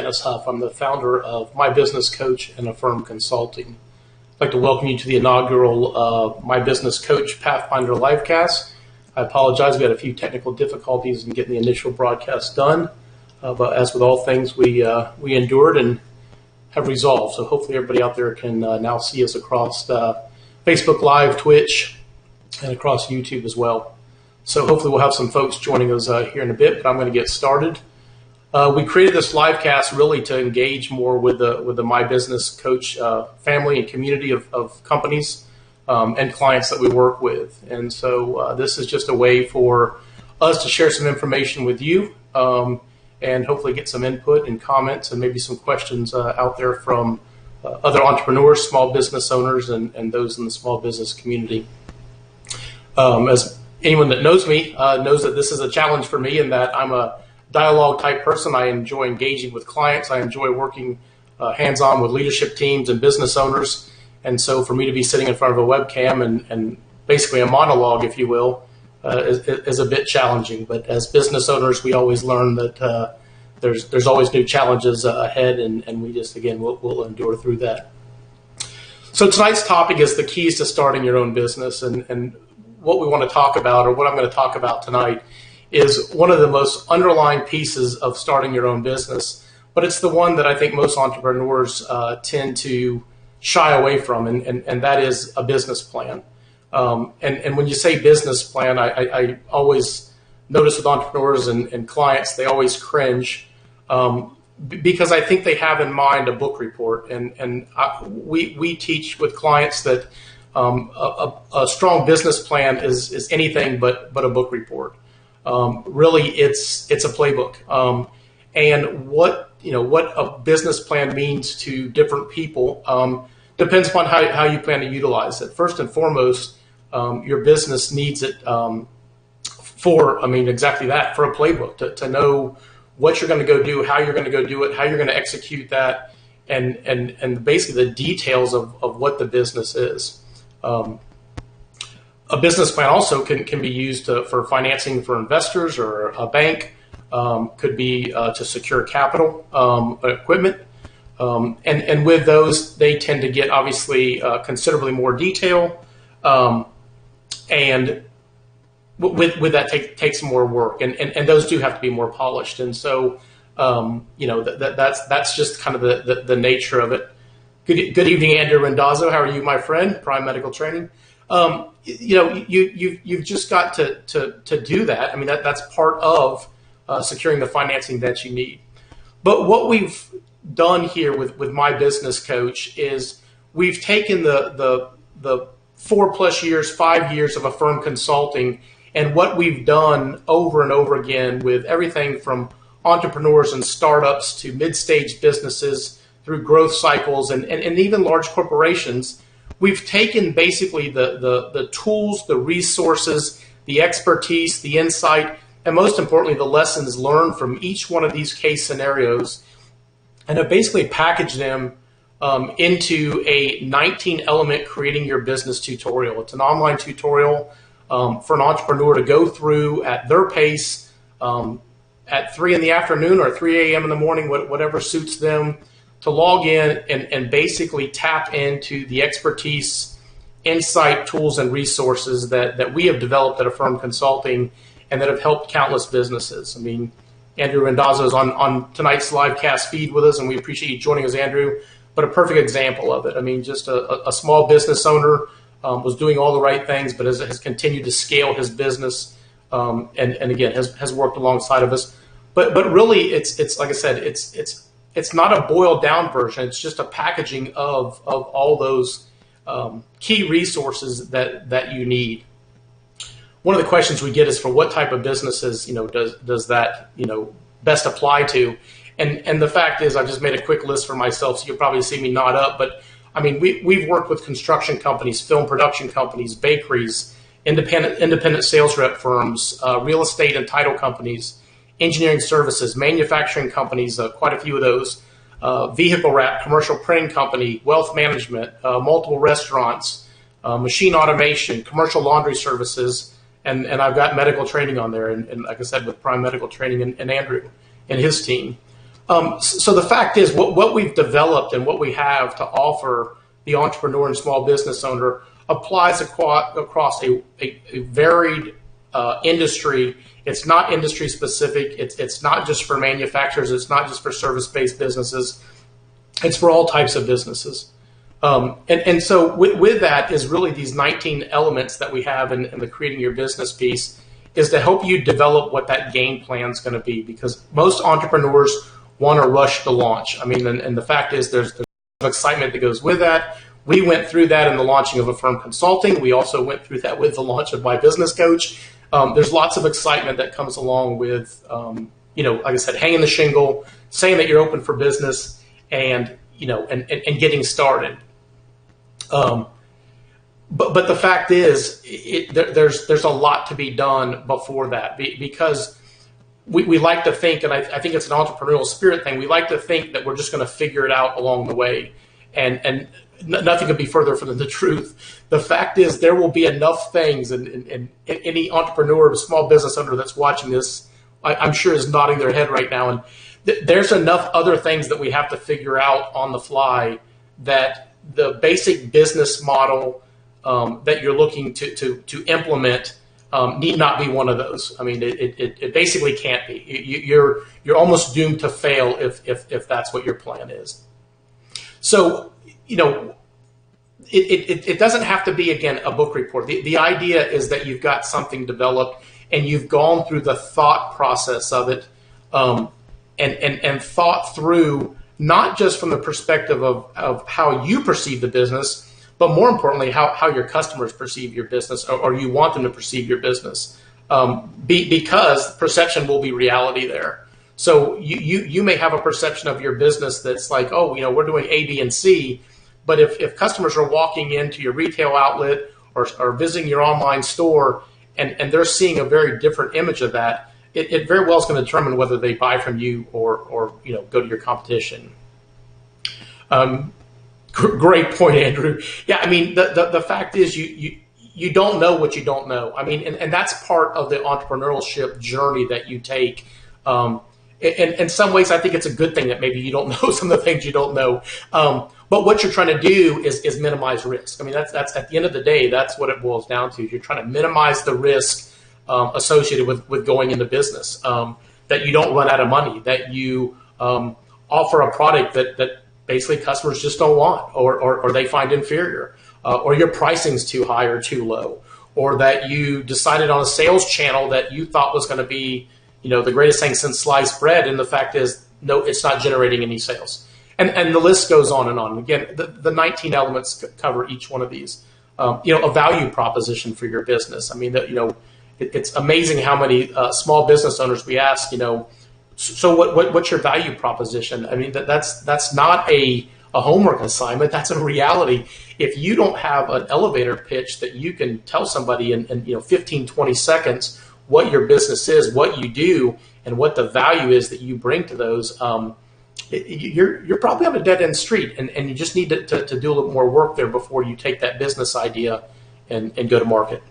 Dennis Huff. I'm the founder of My Business Coach and Affirm Consulting. I'd like to welcome you to the inaugural My Business Coach Pathfinder Livecast. I apologize, we had a few technical difficulties in getting the initial broadcast done, but as with all things, we endured and have resolved. So hopefully everybody out there can now see us across Facebook Live, Twitch, and across YouTube as well. So hopefully we'll have some folks joining us here in a bit, but I'm going to get started. We created this livecast really to engage more with the My Business Coach family and community of companies and clients that we work with. And so this is just a way for us to share some information with you and hopefully get some input and comments and maybe some questions out there from other entrepreneurs, small business owners, and those in the small business community. As anyone that knows me knows that this is a challenge for me in that I'm a dialogue type person. I enjoy engaging with clients. I enjoy working hands-on with leadership teams and business owners. And so for me to be sitting in front of a webcam and basically a monologue, if you will, is a bit challenging. But as business owners, we always learn that there's always new challenges ahead, and we just, again, we'll endure through that. So tonight's topic is the keys to starting your own business. And what we want to talk about, or what I'm going to talk about tonight, is one of the most underlying pieces of starting your own business, but it's the one that I think most entrepreneurs tend to shy away from, and that is a business plan. And when you say business plan, I always notice with entrepreneurs and clients, they always cringe because I think they have in mind a book report. And we teach with clients that a strong business plan is anything but a book report. Really, it's a playbook, and what a business plan means to different people depends upon how you plan to utilize it. First and foremost, your business needs it exactly that, for a playbook to know what you're going to go do, how you're going to go do it, how you're going to execute that, and basically the details of what the business is. A business plan also can be used for financing for investors, or a bank could be to secure capital, equipment. And with those, they tend to get obviously considerably more detail. And with that takes more work. And those do have to be more polished. And so, that's just kind of the nature of it. Good evening, Andrew Rendazzo. How are you, my friend? Prime Medical Training. You've just got to do that. I mean, that's part of securing the financing that you need. But what we've done here with My Business Coach is we've taken the 4+ years, 5 years of Affirm Consulting, and what we've done over and over again with everything from entrepreneurs and startups to mid-stage businesses through growth cycles and even large corporations. We've taken basically the tools, the resources, the expertise, the insight, and most importantly, the lessons learned from each one of these case scenarios, and have basically packaged them into a 19-element creating your business tutorial. It's an online tutorial for an entrepreneur to go through at their pace at 3 in the afternoon or 3 a.m. in the morning, whatever suits them, to log in and basically tap into the expertise, insight, tools, and resources that we have developed at Affirm Consulting and that have helped countless businesses. I mean, Andrew Rendazzo is on tonight's live cast feed with us, and we appreciate you joining us, Andrew. But a perfect example of it. I mean, just a small business owner was doing all the right things, but has continued to scale his business, and again has worked alongside of us. But really, it's like I said, it's not a boiled down version. It's just a packaging of all those key resources that you need. One of the questions we get is for what type of businesses does that best apply to, and the fact is I've just made a quick list for myself, so you'll probably see me nod up. But I mean we've worked with construction companies, film production companies, bakeries, independent sales rep firms, real estate and title companies, engineering services, manufacturing companies, quite a few of those, vehicle wrap, commercial printing company, wealth management, multiple restaurants, machine automation, commercial laundry services, and I've got medical training on there, and like I said, with Prime Medical Training and Andrew and his team. So the fact is, what we've developed and what we have to offer the entrepreneur and small business owner applies across a varied industry. It's not industry specific. It's not just for manufacturers. It's not just for service-based businesses. It's for all types of businesses. And so with that is really these 19 elements that we have in the creating your business piece is to help you develop what that game plan is going to be, because most entrepreneurs want to rush the launch. I mean, and the fact is there's excitement that goes with that. We went through that in the launching of Affirm Consulting. We also went through that with the launch of My Business Coach. There's lots of excitement that comes along with, like I said, hanging the shingle, saying that you're open for business, and getting started. But the fact is, there's a lot to be done before that, because we like to think, and I think it's an entrepreneurial spirit thing, we like to think that we're just going to figure it out along the way. And nothing could be further from the truth. The fact is, there will be enough things, and any entrepreneur or small business owner that's watching this, I'm sure is nodding their head right now. And there's enough other things that we have to figure out on the fly, that the basic business model that you're looking to implement need not be one of those. I mean, it basically can't be. You're almost doomed to fail if that's what your plan is. So, it doesn't have to be, again, a book report. The idea is that you've got something developed and you've gone through the thought process of it, and thought through, not just from the perspective of how you perceive the business, but more importantly, how your customers perceive your business, or you want them to perceive your business, because perception will be reality there. So you may have a perception of your business that's like, oh, we're doing A, B, and C, but if customers are walking into your retail outlet or visiting your online store, and they're seeing a very different image of that, it very well is going to determine whether they buy from you or go to your competition. Great point, Andrew. Yeah, I mean, the fact is you don't know what you don't know. I mean, and that's part of the entrepreneurship journey that you take. In some ways, I think it's a good thing that maybe you don't know some of the things you don't know. But what you're trying to do is minimize risk. I mean, that's at the end of the day, that's what it boils down to. You're trying to minimize the risk associated with going into business, that you don't run out of money, that you offer a product that basically customers just don't want, or they find inferior, or your pricing's too high or too low, or that you decided on a sales channel that you thought was going to be, the greatest thing since sliced bread, and the fact is, no, it's not generating any sales. And the list goes on and on. Again, the 19 elements cover each one of these. A value proposition for your business. I mean, it's amazing how many small business owners we ask, so what's your value proposition? I mean, that's not a homework assignment. That's a reality. If you don't have an elevator pitch that you can tell somebody in 15, 20 seconds what your business is, what you do, and what the value is that you bring to those, you're probably on a dead end street, and you just need to do a little more work there before you take that business idea and go to market.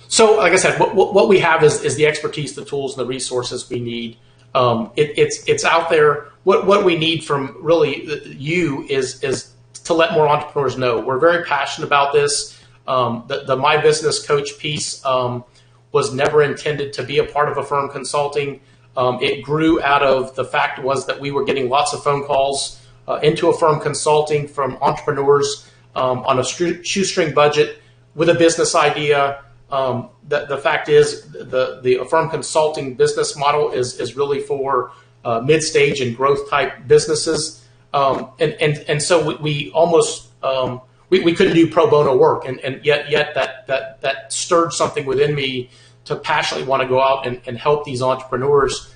So, like I said, what we have is the expertise, the tools, and the resources we need. It's out there. What we need from really you is to let more entrepreneurs know. We're very passionate about this. The My Business Coach piece was never intended to be a part of Affirm Consulting. It grew out of the fact was that we were getting lots of phone calls into Affirm Consulting from entrepreneurs on a shoestring budget with a business idea. The fact is the Affirm Consulting business model is really for mid-stage and growth type businesses. And so we almost we couldn't do pro bono work, and yet that stirred something within me to passionately want to go out and help these entrepreneurs,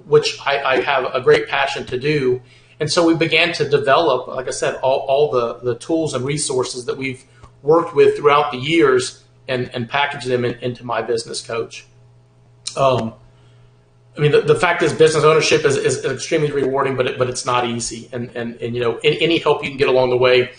which I have a great passion to do. And so we began to develop, like I said, all the tools and resources that we've worked with throughout the years and package them into My Business Coach. I mean, the fact is business ownership is extremely rewarding, but it's not easy. And any help you can get along the way,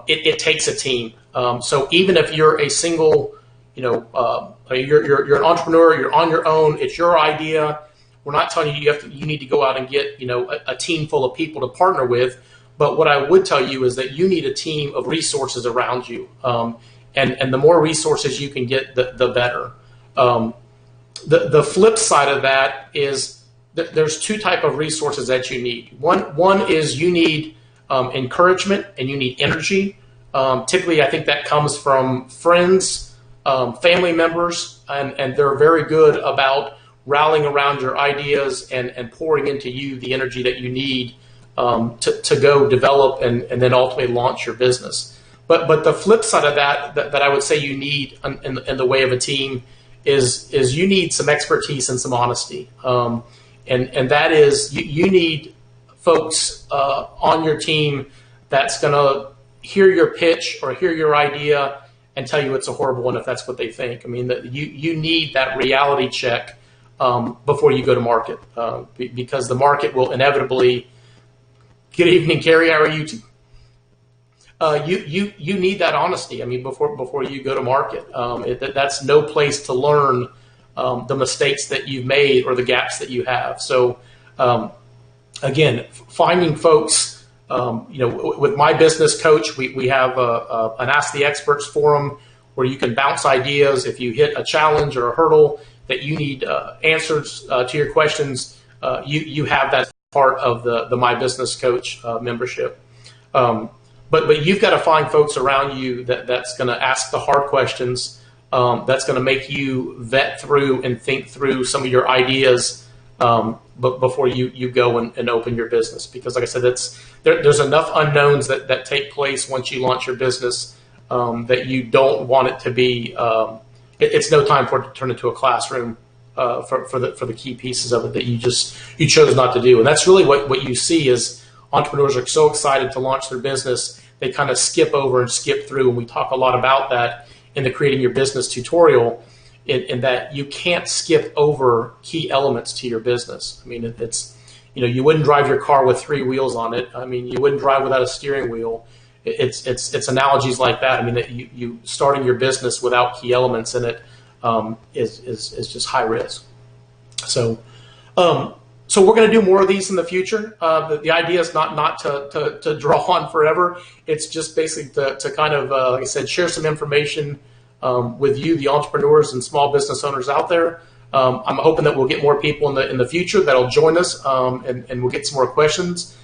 it takes a team. So even if you're a single, you're an entrepreneur, you're on your own, it's your idea, We're not telling you you need to go out and get, a team full of people to partner with. But what I would tell you is that you need a team of resources around you. And the more resources you can get, the better. The flip side of that is that there's two type of resources that you need. One is you need encouragement and you need energy. Typically, I think that comes from friends, family members, and they're very good about rallying around your ideas and pouring into you the energy that you need to go develop and then ultimately launch your business. But the flip side of that I would say you need in the way of a team is you need some expertise and some honesty. And that is you need folks on your team that's going to hear your pitch or hear your idea and tell you it's a horrible one if that's what they think. I mean, you need that reality check before you go to market because the market will inevitably. Good evening, Carrie. How are you? You need that honesty. I mean, before you go to market, that's no place to learn the mistakes that you've made or the gaps that you have. So, again, finding folks, with my business coach, we have an Ask the Experts forum where you can bounce ideas. If you hit a challenge or a hurdle that you need answers to your questions, you have that part of the My Business Coach membership. But you've got to find folks around you that's going to ask the hard questions, that's going to make you vet through and think through some of your ideas but before you go and open your business. Because like I said, there's enough unknowns that take place once you launch your business that you don't want it to be, it's no time for it to turn into a classroom for the key pieces of it that you chose not to do. And that's really what you see is entrepreneurs are so excited to launch their business, they kind of skip over and skip through. And we talk a lot about that in the Creating Your Business tutorial, in that you can't skip over key elements to your business. I mean, it's, you wouldn't drive your car with 3 wheels on it. I mean, you wouldn't drive without a steering wheel. It's analogies like that. I mean, that you starting your business without key elements in it is just high risk. So we're going to do more of these in the future. The idea is not to draw on forever. It's just basically to kind of, like I said, share some information with you, the entrepreneurs and small business owners out there. I'm hoping that we'll get more people in the future that'll join us, and we'll get some more questions.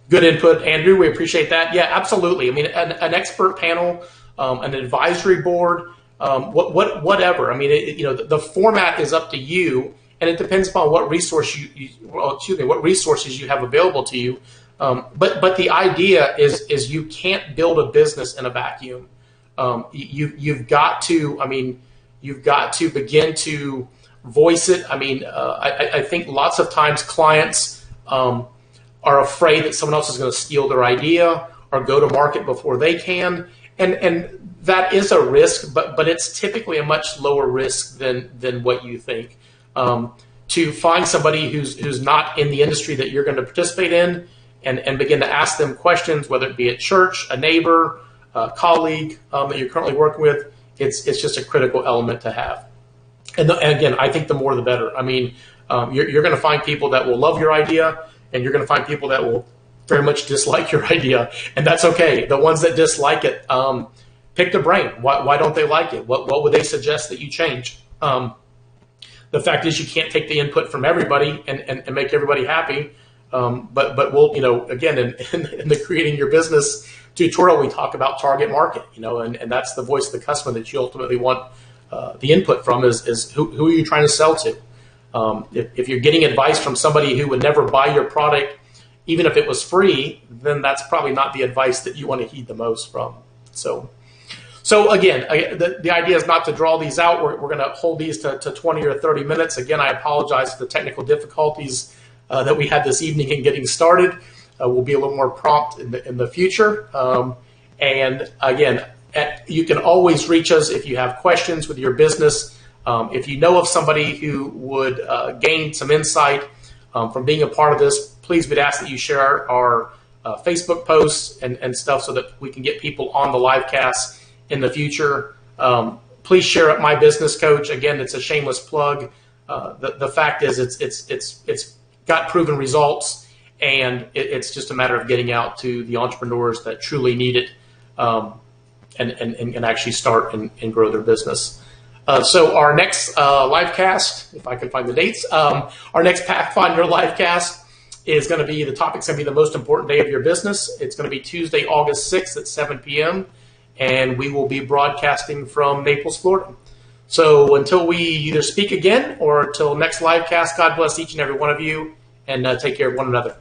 Good input, Andrew. We appreciate that. Yeah, absolutely. I mean, an expert panel, an advisory board, whatever. I mean, the format is up to you, and it depends upon what resources you have available to you. But the idea is you can't build a business in a vacuum. You've got to begin to voice it. I mean, I think lots of times clients are afraid that someone else is going to steal their idea or go to market before they can. And that is a risk, but it's typically a much lower risk than what you think. To find somebody who's not in the industry that you're going to participate in and begin to ask them questions, whether it be at church, a neighbor, a colleague that you're currently working with, it's just a critical element to have. And again, I think the more the better. I mean, you're going to find people that will love your idea, and you're going to find people that will very much dislike your idea, and that's okay. The ones that dislike it, pick their brain. Why don't they like it? What would they suggest that you change? The fact is you can't take the input from everybody and make everybody happy. But we'll, again, in the Creating Your Business tutorial, we talk about target market, and that's the voice of the customer that you ultimately want the input from is who are you trying to sell to? If you're getting advice from somebody who would never buy your product, even if it was free, then that's probably not the advice that you want to heed the most from. So again, the idea is not to draw these out. We're going to hold these to 20 or 30 minutes. Again, I apologize for the technical difficulties that we had this evening in getting started. We'll be a little more prompt in the future. And again, you can always reach us if you have questions with your business. If you know of somebody who would gain some insight from being a part of this, please we'd ask that you share our Facebook posts and stuff so that we can get people on the live cast in the future. please share it. My Business Coach. Again, it's a shameless plug. The fact is, it's got proven results, and it's just a matter of getting out to the entrepreneurs that truly need it, and actually start and grow their business. So our next livecast, if I can find the dates, our next Pathfinder livecast is going to be, the topic's going to be the most important day of your business. It's going to be Tuesday, August 6th at 7 p.m., and we will be broadcasting from Naples, Florida. So until we either speak again or until next livecast, God bless each and every one of you, and take care of one another.